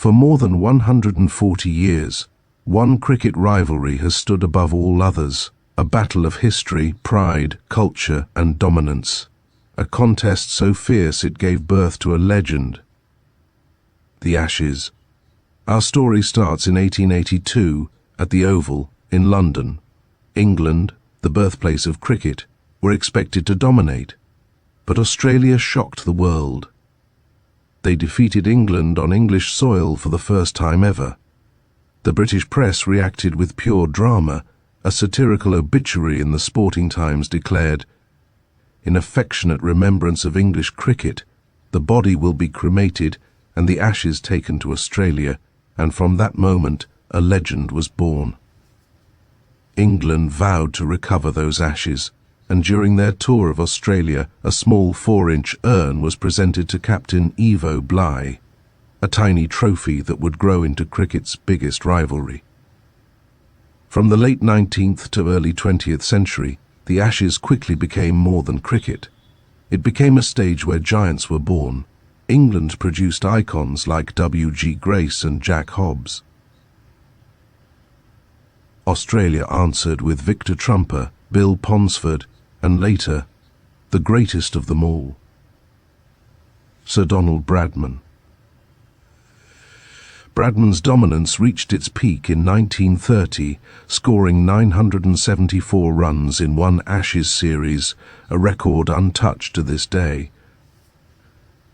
For more than 140 years, one cricket rivalry has stood above all others, a battle of history, pride, culture, and dominance. A contest so fierce it gave birth to a legend. The Ashes. Our story starts in 1882 at the Oval in London. England, the birthplace of cricket, were expected to dominate, but Australia shocked the world. They defeated England on English soil for the first time ever. The British press reacted with pure drama. A satirical obituary in the Sporting Times declared, "In affectionate remembrance of English cricket, the body will be cremated and the ashes taken to Australia," and from that moment a legend was born. England vowed to recover those ashes, and during their tour of Australia, a small 4-inch urn was presented to Captain Evo Bligh, a tiny trophy that would grow into cricket's biggest rivalry. From the late 19th to early 20th century, the Ashes quickly became more than cricket. It became a stage where giants were born. England produced icons like W.G. Grace and Jack Hobbs. Australia answered with Victor Trumper, Bill Ponsford, and later, the greatest of them all, Sir Donald Bradman. Bradman's dominance reached its peak in 1930, scoring 974 runs in one Ashes series, a record untouched to this day.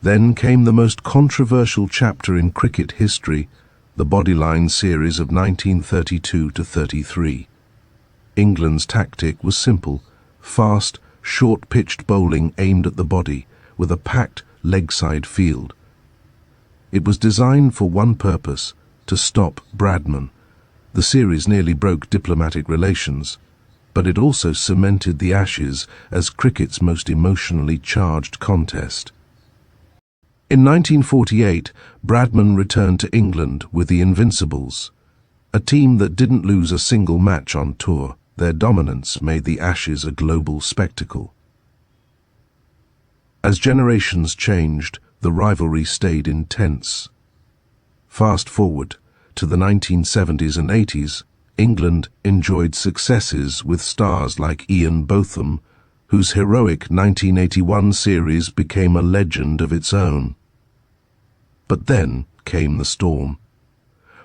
Then came the most controversial chapter in cricket history, the Bodyline series of 1932 to 33. England's tactic was simple: fast, short-pitched bowling aimed at the body, with a packed leg-side field. It was designed for one purpose: to stop Bradman. The series nearly broke diplomatic relations, but it also cemented the Ashes as cricket's most emotionally charged contest. In 1948, Bradman returned to England with the Invincibles, a team that didn't lose a single match on tour. Their dominance made the Ashes a global spectacle. As generations changed, the rivalry stayed intense. Fast forward to the 1970s and 80s, England enjoyed successes with stars like Ian Botham, whose heroic 1981 series became a legend of its own. But then came the storm.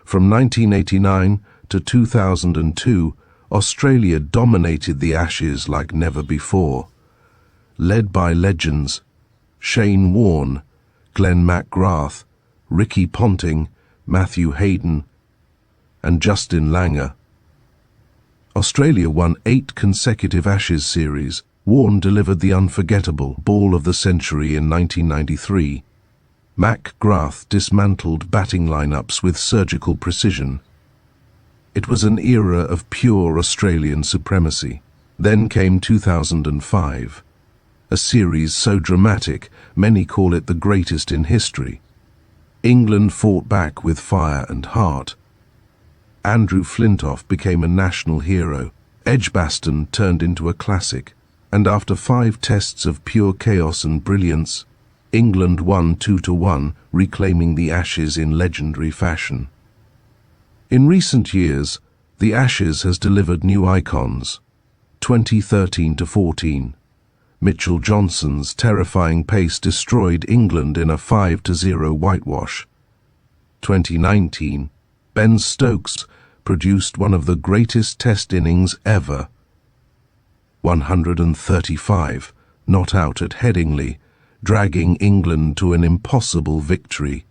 From 1989 to 2002, Australia dominated the Ashes like never before. Led by legends Shane Warne, Glenn McGrath, Ricky Ponting, Matthew Hayden, and Justin Langer. Australia won 8 consecutive Ashes series. Warne delivered the unforgettable ball of the century in 1993. McGrath dismantled batting lineups with surgical precision. It was an era of pure Australian supremacy. Then came 2005. A series so dramatic, many call it the greatest in history. England fought back with fire and heart. Andrew Flintoff became a national hero. Edgbaston turned into a classic. And after 5 tests of pure chaos and brilliance, England won 2-1, reclaiming the Ashes in legendary fashion. In recent years, the Ashes has delivered new icons. 2013 to 14. Mitchell Johnson's terrifying pace destroyed England in a 5-0 whitewash. 2019, Ben Stokes produced one of the greatest test innings ever. 135, not out at Headingley, dragging England to an impossible victory.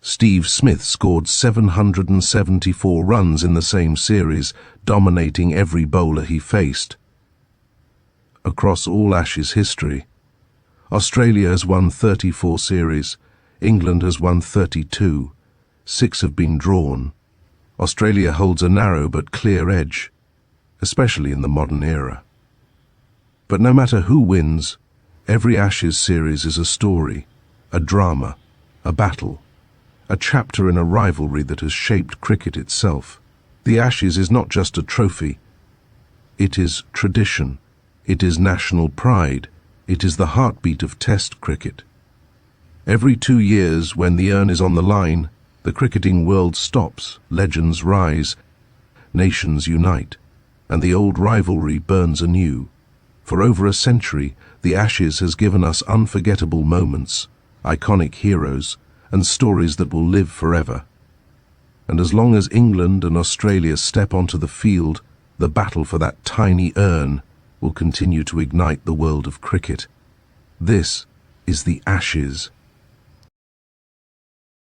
Steve Smith scored 774 runs in the same series, dominating every bowler he faced. Across all Ashes history, Australia has won 34 series, England has won 32, 6 have been drawn. Australia holds a narrow but clear edge, especially in the modern era. But no matter who wins, every Ashes series is a story, a drama, a battle, a chapter in a rivalry that has shaped cricket itself. The Ashes is not just a trophy. It is tradition. It is national pride. It is the heartbeat of Test cricket. Every 2 years, when the urn is on the line, the cricketing world stops, legends rise, nations unite, and the old rivalry burns anew. For over a century, the Ashes has given us unforgettable moments, iconic heroes, and stories that will live forever. And as long as England and Australia step onto the field, the battle for that tiny urn will continue to ignite the world of cricket. This is the Ashes.